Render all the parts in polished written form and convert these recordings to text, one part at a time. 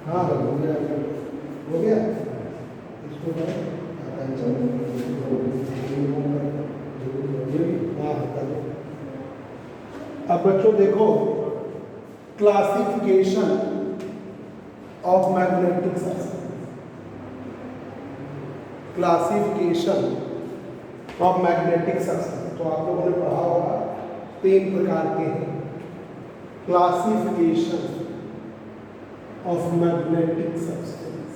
हाँ हो गया, हो गया। इसको हाँ हटा दो। अब बच्चों देखो, classification of magnetic substance, classification of magnetic substance. तो आप लोगों ने पढ़ा होगा 3 प्रकार के हैं। Classification of magnetic substance,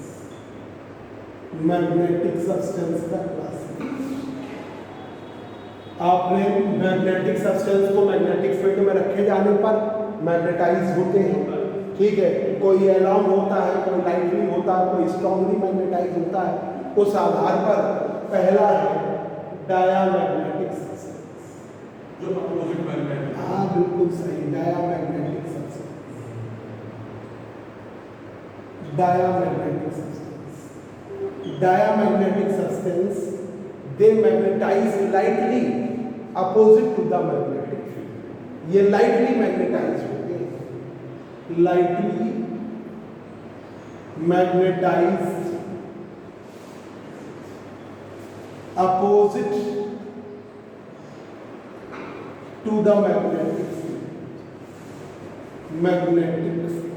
magnetic substance का क्लासिफिकेशन। आपने मैग्नेटिक सब्सटेंस को मैग्नेटिक फील्ड में रखे जाने पर मैग्नेटाइज होते हैं, ठीक है। कोई एलॉन्ग होता है, कोई लाइटली होता है, कोई स्ट्रांगली मैग्नेटाइज होता है। उस आधार पर पहला है डायामैग्नेटिक सब्सटेंस, जो अपोजिट मैग्नेट। हाँ बिल्कुल सही, diamagnetic substance, diamagnetic substance. Diamagnetic substance they magnetise lightly opposite to the magnetic field. ये लाइटली मैग्नेटाइज होते हैं, lightly magnetise opposite to the magnetic field, magnetic field,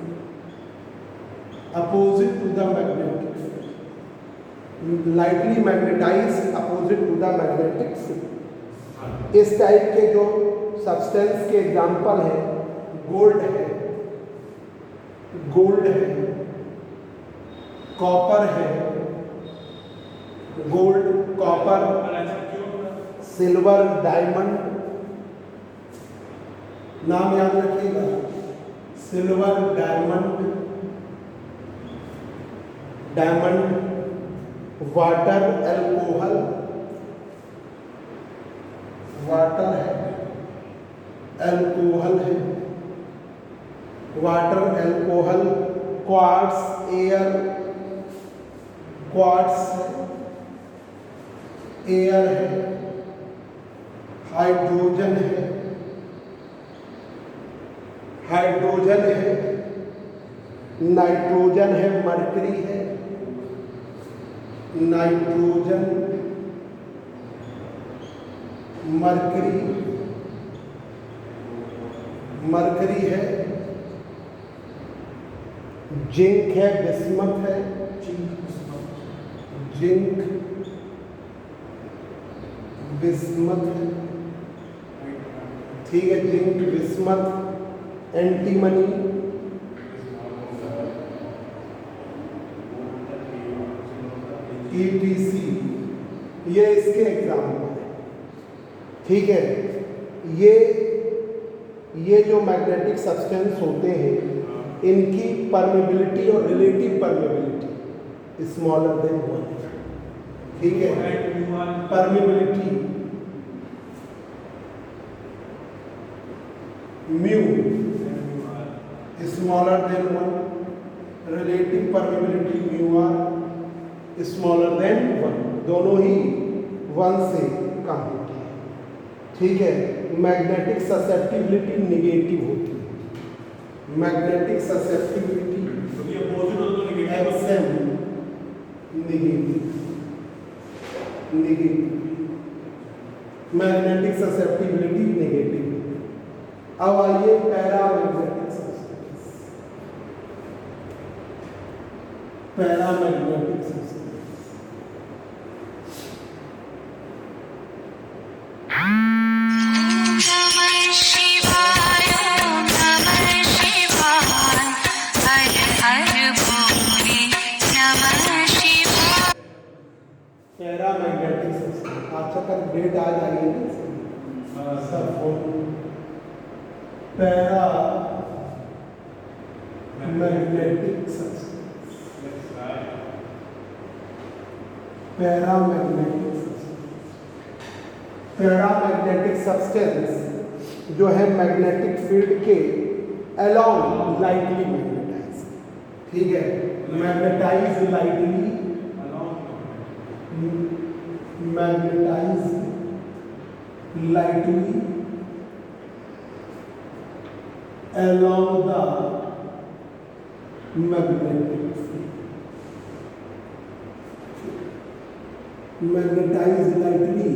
opposite to the magnetic field, lightly magnetise opposite to the magnetic field. इस type के जो substance के example हैं, gold है, gold है, कॉपर है, गोल्ड, कॉपर, सिल्वर, डायमंड, नाम याद रखिएगा, silver, diamond, diamond, water, alcohol, water है, एल्कोहल है, water, alcohol, quartz, air, quartz है, एयर है, हाइड्रोजन है, हाइड्रोजन है, नाइट्रोजन है, मरकरी है, नाइट्रोजन, मरकरी, मरकरी है, जिंक है, बिस्मथ है, जिंक, बिस्मथ है, ठीक है, जिंक, बिस्मथ, एंटीमनी, ETC, ये इसके एग्जाम्पल है, ठीक है। ये जो मैग्नेटिक सब्सटेंस होते हैं, इनकी परमेबिलिटी और रिलेटिव परमेबिलिटी स्मॉलर देन 1, ठीक है। Permeability mu smaller than 1, relative permeability mu r smaller than 1, दोनों ही 1 से कम होती है, ठीक है। मैग्नेटिक ससेप्टिबिलिटी नेगेटिव होती है, magnetic susceptibility XM negative, negative, magnetic susceptibility negative. अब आइए paramagnetic substance, paramagnetic substance, paramagnetic substance. अच्छा कल डेट आ जाएगी सब phone. Paramagnetic substance, paramagnetic substance, paramagnetic substance जो है मैग्नेटिक फील्ड के अलोंग लाइटली मैग्नेटाइज, ठीक है, magnetise lightly, magnetise lightly along the magnetic field, magnetise lightly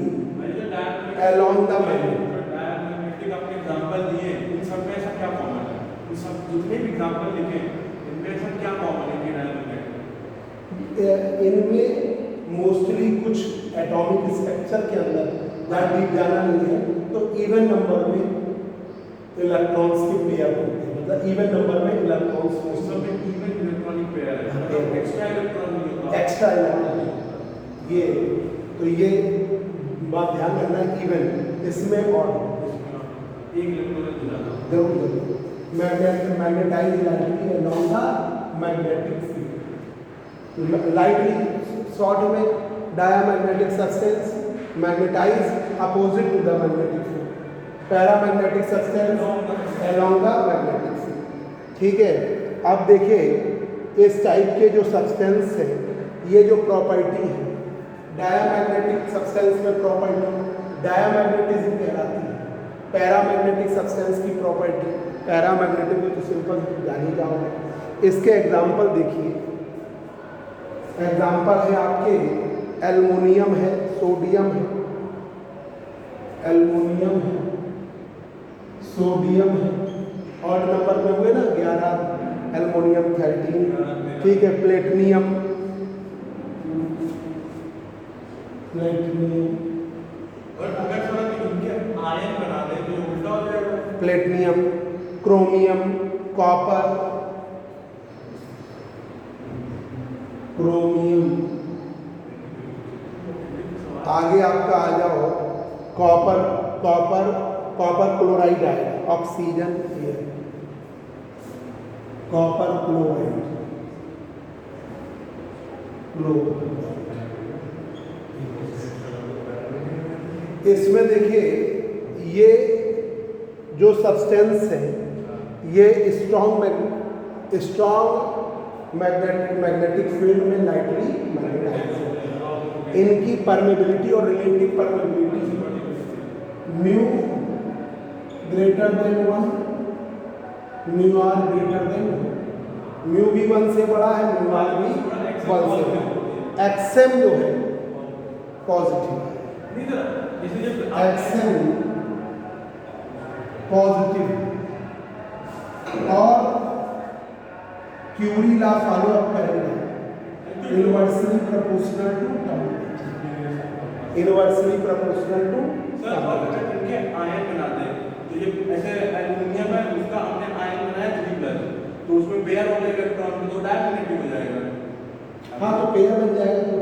along the magnet। Diamagnetic आपके एग्जांपल दिए, इन सब में ऐसा क्या कॉमन है? इन सब जितने भी एग्जांपल लिखे इनमें ऐसा क्या कॉमन है कि डायमैग्नेटिक? इनमें मोस्टली कुछ एटॉमिक स्ट्रक्चर के अंदर ज़्यादा डीप जाना नहीं है, तो इवन नंबर में इलेक्ट्रॉन्स के पेयर होते हैं, मतलब इवन नंबर में इलेक्ट्रॉन्स उस सब में इवन इलेक्ट्रॉनिक पेयर है, हाँ, मतलब एक्स्ट्रा इलेक्ट्रॉन नहीं होता। एक्स्ट्रा इलेक्ट्रॉन ये, तो ये बात ध्यान रखना है, इवन इसमें और एक इलेक्ट्रॉन जुड़ा जरूर magnetise lightly along the magnetic field, slightly short में diamagnetic substance magnetise opposite to the magnetic field, paramagnetic substance along the magnetic field। ठीक है, अब देखिए इस टाइप के जो सब्सटेंस है, ये जो प्रॉपर्टी है डायमैग्नेटिक सब्सटेंस में, प्रॉपर्टी डायमैग्नेटिज्म कहलाती है। पैरामैग्नेटिक सब्सटेंस की प्रॉपर्टी, पैरामैग्नेटिक में तो सिंपल जान ही जाओगे। इसके एग्जाम्पल देखिए, एग्जाम्पल है आपके एल्युमिनियम है, सोडियम है, एल्युमिनियम है, सोडियम है, और नंबर में हुए ना 11, एल्युमिनियम 13, ठीक है, प्लेटिनियम, और अगर थोड़ा कि इनके आयन बना दे तो उल्टा हो जाएगा। प्लेटिनियम, क्रोमियम, कॉपर, क्रोमियम, आगे आपका आ जाओ कॉपर, कॉपर कॉपर क्लोराइड आएगा, ऑक्सीजन ये कॉपर क्लोराइड, इसमें देखिए ये जो सब्सटेंस है ये स्ट्रॉन्ग मैग्नेटिक फील्ड में लाइटली मैग्नेटाइज है। इनकी परमेबिलिटी और relative permeability mu greater than 1, mu r greater than 1, mu भी 1 से बड़ा है, म्यू आर भी 1 से बड़ा है। एक्सएम जो है पॉजिटिव है, एक्सएम पॉजिटिव, और क्यूरी लॉ फॉलो अप करेंगे, inversely proportional to temperature, inversely proportional to temperature. इनके आयन बनाते हैं तो ये ऐसे एल्युमिनियम है, उसका हमने आयन बनाया 3+, तो उसमें पेयर हो जाएगा इलेक्ट्रॉन, तो डायमैग्नेटिक हो जाएगा। हाँ, तो पेयर बन जाएगा, तो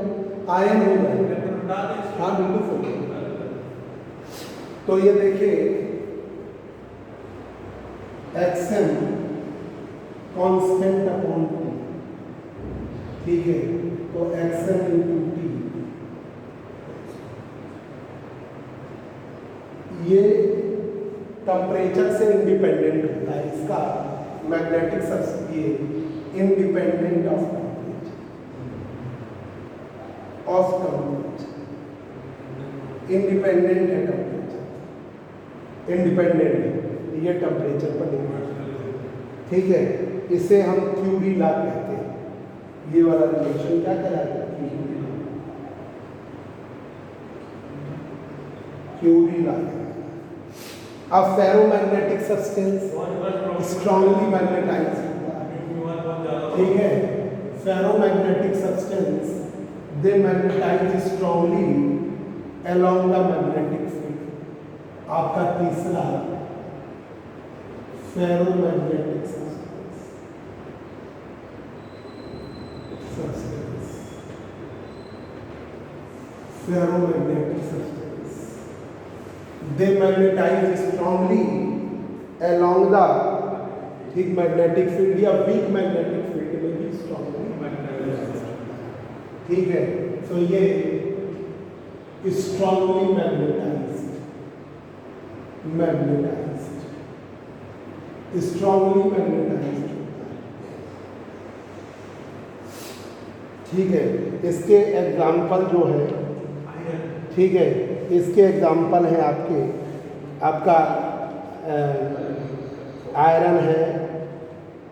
आयन हो जाएगा। हाँ बिल्कुल सही। तो ये देखिए एक्सएम कांस्टेंट अपॉन टी, ठीक है, तो एक्सएम इंटू टी, ये टेम्परेचर से इंडिपेंडेंट होता है, इसका मैग्नेटिक सब्सटेंस ये इंडिपेंडेंट ऑफ टेम्परेचर, इंडिपेंडेंट है टेम्परेचर, इंडिपेंडेंट है, ये टेम्परेचर पर डिपेंड, ठीक है। इसे हम क्यूरी लॉ कहते हैं, ये वाला रिलेशन क्या कहलाता है, क्यूरी लॉ। अब फेरोमैग्नेटिक सब्सटेंस स्ट्रांगली मैग्नेटाइज, ठीक है, ferromagnetic substance they magnetise strongly along the magnetic field। आपका तीसरा ferromagnetic substance, ferromagnetic substance they magnetise strongly along the, ठीक, मैग्नेटिक फील्ड या वीक मैग्नेटिक फील्ड में भी स्ट्रांगली मैग्नेटाइज, ठीक है। तो ये strongly magnetized, strongly magnetized, ठीक है। इसके एग्जाम्पल जो है, ठीक है, इसके एग्जाम्पल हैं आपका आयरन है,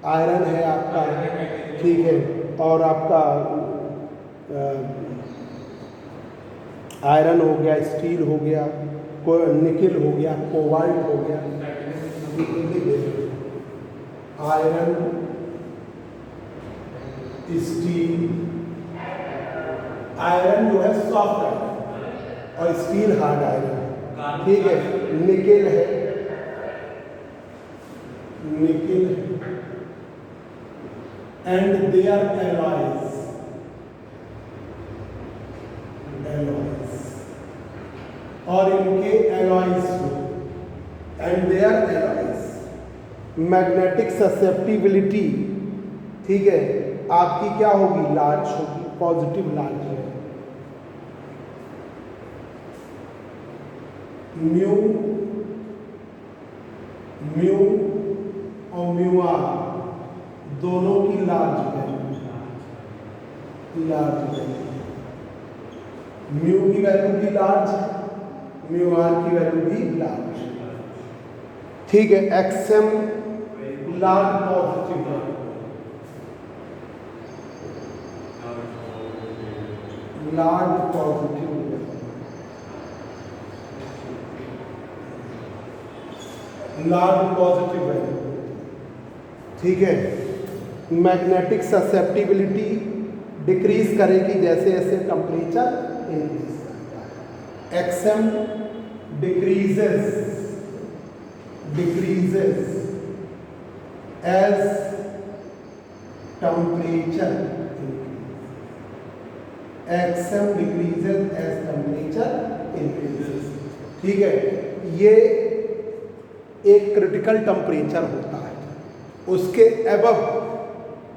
आयरन है आपका, ठीक है, और आपका आयरन हो गया, स्टील हो गया, निकिल हो गया, कोबाल्ट हो गया, आयरन, स्टील, आयरन जो है सॉफ्ट आयरन और स्टील हार्ड आयरन, ठीक है, निकिल है, nickel and their alloys, alloys और इनके alloys and their alloys, magnetic susceptibility, ठीक है, आपकी क्या होगी, लार्ज होगी, पॉजिटिव लार्ज है, म्यू, म्यू और म्यू आर दोनों की large value, large value, mu की वैल्यू भी लार्ज, म्यू आर की वैल्यू भी लार्ज, ठीक है। एक्सएम लार्ज पॉजिटिव है, लार्ज पॉजिटिव है, लार्ज पॉजिटिव है, ठीक है। मैग्नेटिक ससेप्टिबिलिटी डिक्रीज करेगी जैसे जैसे टेम्परेचर इंक्रीज करता है। XM decreases, decreases as temperature, XM decreases as temperature increases, ठीक है। ये एक क्रिटिकल टेम्परेचर होता है, उसके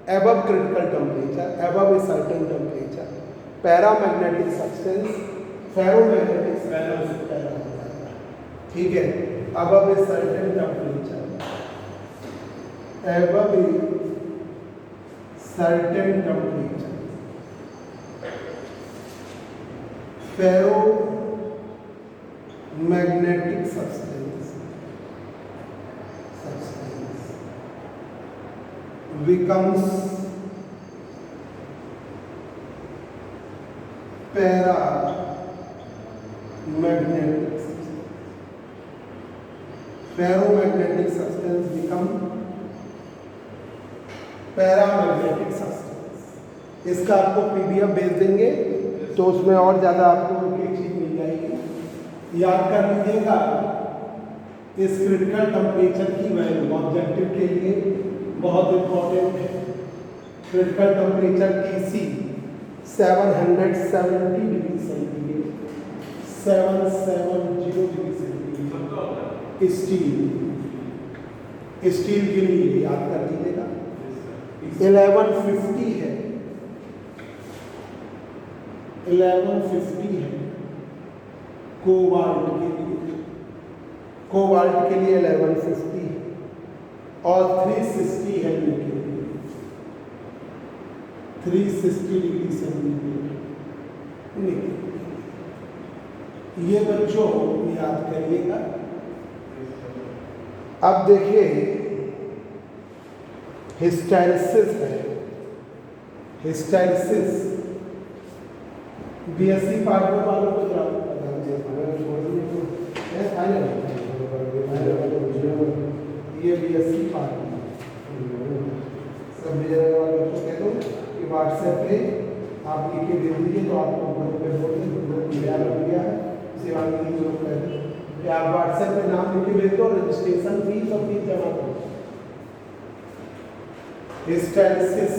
above critical temperature, above a certain temperature paramagnetic substance, ferromagnetic substance, ठीक है, above a certain temperature, above a certain temperature ferromagnetic substance becomes paramagnetic substance. Ferromagnetic substance become paramagnetic substance. इसका आपको PDF भेज देंगे तो उसमें और ज़्यादा आपको एक चीज़ मिल जाएगी। याद कर लीजिएगा इस क्रिटिकल टेम्परेचर की वैल्यू ऑब्जेक्टिव के लिए बहुत इंपॉर्टेंट है। Critical temperature TC 770 degree centigrade, 770 degree centigrade, steel के लिए याद कर लीजिएगा। 1150 है, 1150 है कोबाल्ट के लिए, कोबाल्ट के लिए 1150 है और 360 है निकिल, 360 डिग्री सेंटीग्रेड निकिल। ये बच्चों याद करिएगा। अब देखिए हिस्टैरिसीस है, हिस्टैरिसीस बीएससी पार्ट में वालों को छोड़ ये बीएससी पार्ट सब मेरे वाले बच्चों कह दो कि व्हाट्सएप पे आप लिख के दे दीजिए तो आपको ग्रुप पे बोल दें, ग्रुप तैयार हो गया है, सेवा के लिए ग्रुप कर दें कि आप व्हाट्सएप पे नाम लिख के भेज दो, रजिस्ट्रेशन फीस और फीस जमा करो। Hysteresis,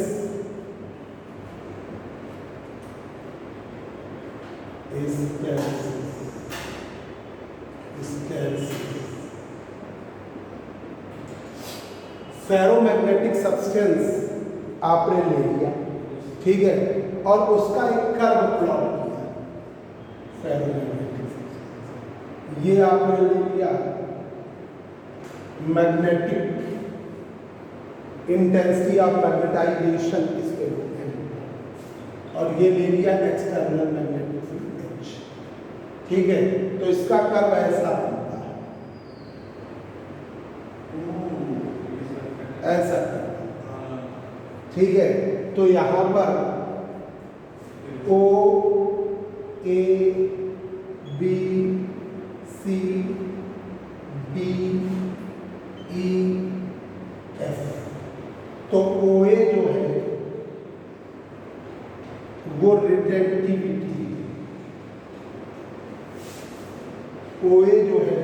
hysteresis, hysteresis ferromagnetic substance आपने ले लिया, ठीक है, और उसका एक कर्व प्लॉट किया। फेरोमैग्नेटिक ये आपने ले लिया मैग्नेटिक इंटेंसिटी ऑफ मैग्नेटाइजेशन इसके रूप में, और ये ले लिया एक्सटर्नल मैग्नेटिक फील्ड H, ठीक है। तो इसका कर्व ऐसा बनता है, ऐसा कर्व बनता है। ठीक है, तो यहाँ पर O A B C D E F, तो OA जो है वो रिटेंटिविटी, OA जो है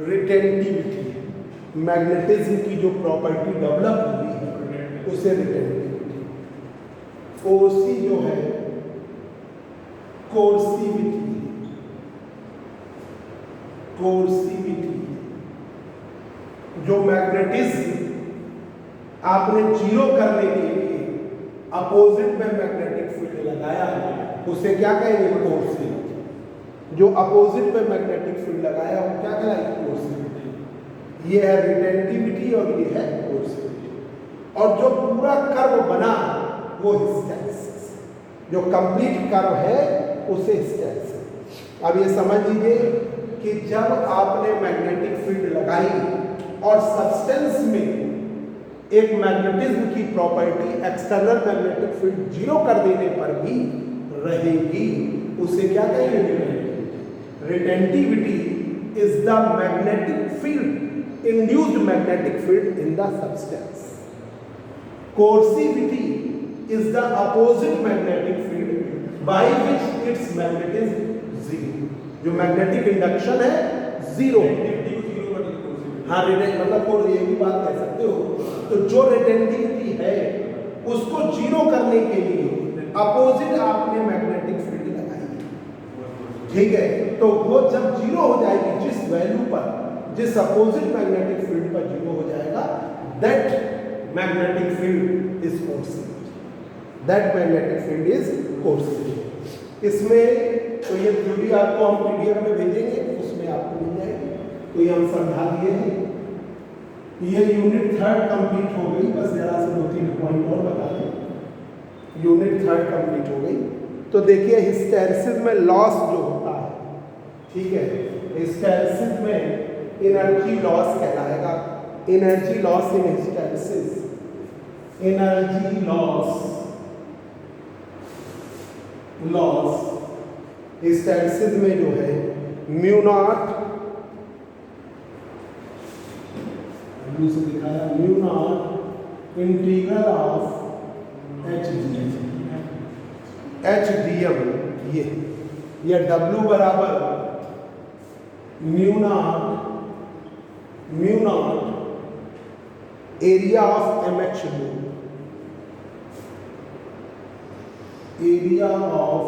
रिटेंटिविटी, मैग्नेटिज्म की जो प्रॉपर्टी डेवलप हुई है उसे रिटेंटिविटी। OC जो है कोर्सिविटी, कोर्सिविटी, जो मैग्नेटिज्म आपने जीरो करने के लिए अपोजिट में मैग्नेटिक फील्ड लगाया उसे क्या कहेंगे? कोर्सिविटी। जो अपोजिट में मैग्नेटिक फील्ड लगाया वो क्या कहलाएगी? कोर्सिविटी। ये है रिटेंटिविटी और ये है कोर्सिविटी। और जो पूरा कर्व बना वो हिस्टैरिसीस, जो कंप्लीट कर्व है उसे हिस्टैरिसीस। अब ये समझ लीजिए कि जब आपने मैग्नेटिक फील्ड लगाई और सब्सटेंस में एक मैग्नेटिज्म की property external magnetic field zero कर देने पर भी रहेगी, उसे क्या कहेंगे? Retentivity is the magnetic field, induced magnetic field in the substance. कोर्सिविटी is the opposite magnetic field by which it's magnetism zero, जो मैग्नेटिक इंडक्शन है जीरो। हाँ, मतलब ये भी बात कह सकते हो। तो जो रिटेंटिविटी है उसको जीरो करने के लिए अपोजिट आपने मैग्नेटिक फील्ड लगाई, ठीक है, तो वो जब जीरो हो जाएगी, जिस वैल्यू पर, जिस अपोजिट मैग्नेटिक फील्ड पर जीरो हो जाएगा, that magnetic field is कोर्सिविटी, that magnetic field is कोर्सिविटी। इसमें तो ये थ्योरी आपको हम पीडीएफ में भेजेंगे, उसमें आपको मिल जाएगी, तो ये हम समझा दिए हैं। ये यूनिट 3 कंप्लीट हो गई, बस जरा से 2-3 पॉइंट और बता दें। यूनिट 3 कंप्लीट हो गई। तो देखिए हिस्टैरिसीस में लॉस जो होता है, ठीक है, हिस्टैरिसीस में एनर्जी लॉस कहलाएगा। Energy loss in hysteresis, energy loss hysteresis में जो है म्यू नॉट, से दिखाया mu naught integral of H D M, ये W बराबर mu naught area of MH loop, area of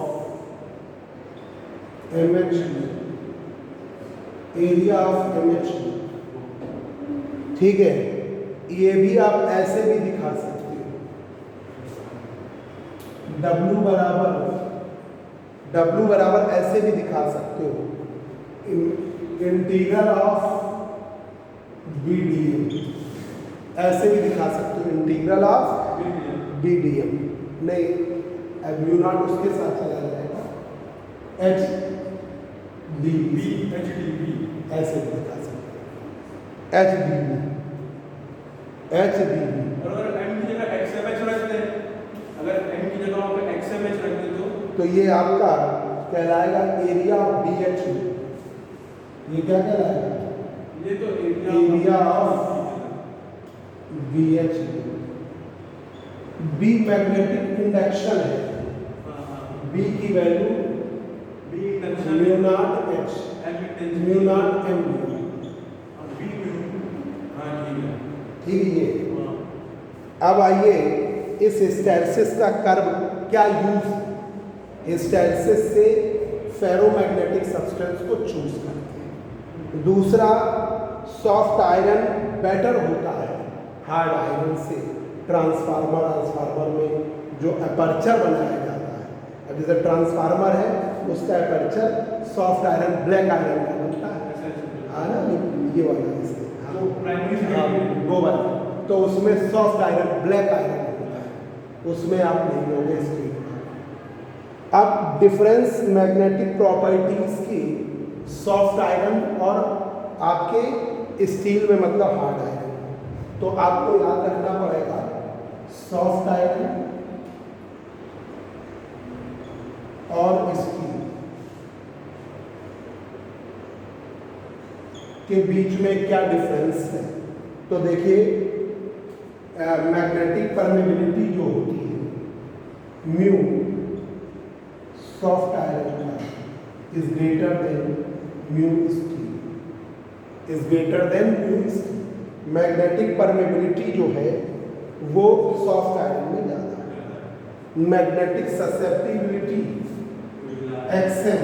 MH loop, area of MH loop, ठीक है। ये भी आप ऐसे भी दिखा सकते हो, W बराबर ऐसे भी दिखा सकते हो, इंटीग्रल ऑफ BDM, ऐसे भी दिखा सकते हो, इंटीग्रल ऑफ BDM। नहीं, अब म्यू नॉट उसके साथ चला जाएगा, HDB, ऐसे भी दिखा सकते हो, HDB। अगर M की जगह XMH रख दें, अगर M की जगह पे XMH रख दें तो ये आपका कहलाएगा एरिया ऑफ BH। ये क्या कहलाएगा? ये तो area of BH। B magnetic induction है, B की value mu naught H, mu naught M, ठीक है। अब आइए इस हिस्टैरिसीस का कर्व क्या यूज, हिस्टैरिसीस से फेरोमैग्नेटिक सब्सटेंस को चूज करते हैं। दूसरा, सॉफ्ट आयरन बेटर होता है हार्ड आयरन से। ट्रांसफार्मर में जो अपर्चर बनाया जाता है, अब जैसे ट्रांसफार्मर है उसका aperture soft iron, black iron का बनता है ना, ये वाला इससे, वो वाला, तो उसमें सॉफ्ट आयरन, ब्लैक आयरन होता है, उसमें आप नहीं लोगे स्टील। अब डिफरेंस मैग्नेटिक प्रॉपर्टीज की सॉफ्ट आयरन और आपके स्टील में, मतलब हार्ड आयरन, तो आपको याद रखना पड़ेगा सॉफ्ट आयरन और स्टील के बीच में क्या डिफरेंस है? तो देखिए मैग्नेटिक परमेबिलिटी जो होती है म्यू सॉफ्ट आयरन का is greater than mu steel, is greater than mu steel. Magnetic permeability जो है वो सॉफ्ट आयरन में ज़्यादा है। मैग्नेटिक ससेप्टिबिलिटी एक्सएम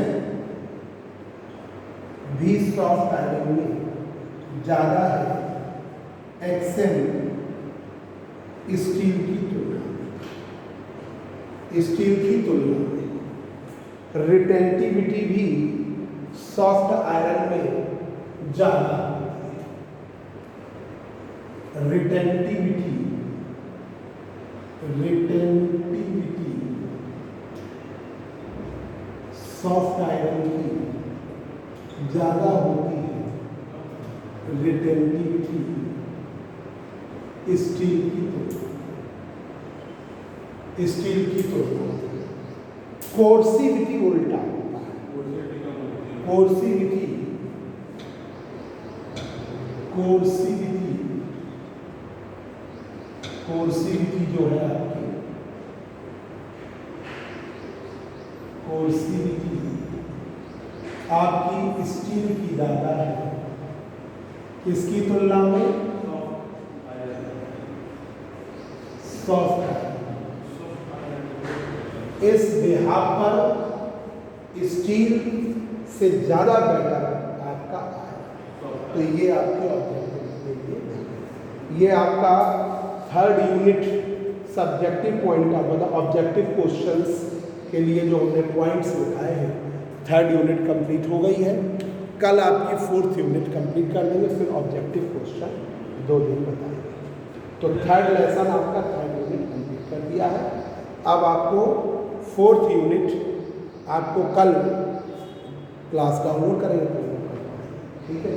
भी सॉफ्ट आयरन में ज़्यादा है एक्सएम स्टील की तुलना में, स्टील की तुलना में। रिटेंटिविटी भी सॉफ्ट आयरन में ज़्यादा होती है। रिटेंटिविटी सॉफ्ट आयरन की ज़्यादा होती है। रिटेंटिविटी स्टील की तुलना, स्टील की तुलना। कोर्सिविटी उल्टा होता है। कोर्सिविटी जो है आपकी कोर्सिविटी आपकी स्टील की ज़्यादा है। किसकी तुलना में? Soft iron. इस बिहाफ पर स्टील से ज़्यादा बेटर आपका आयरन। तो ये आपके ऑब्जेक्टिव, ये आपका थर्ड यूनिट सब्जेक्टिव पॉइंट का मतलब ऑब्जेक्टिव क्वेश्चंस के लिए जो हमने पॉइंट्स लिखाए हैं, थर्ड यूनिट कंप्लीट हो गई है। कल आपकी फोर्थ यूनिट कंप्लीट कर देंगे, फिर ऑब्जेक्टिव क्वेश्चन 2 दिन बताएंगे। तो थर्ड लेसन आपका थर्ड यूनिट कंप्लीट कर दिया है। अब आपको फोर्थ यूनिट आपको कल क्लास डाउनलोड करेंगे, ठीक है।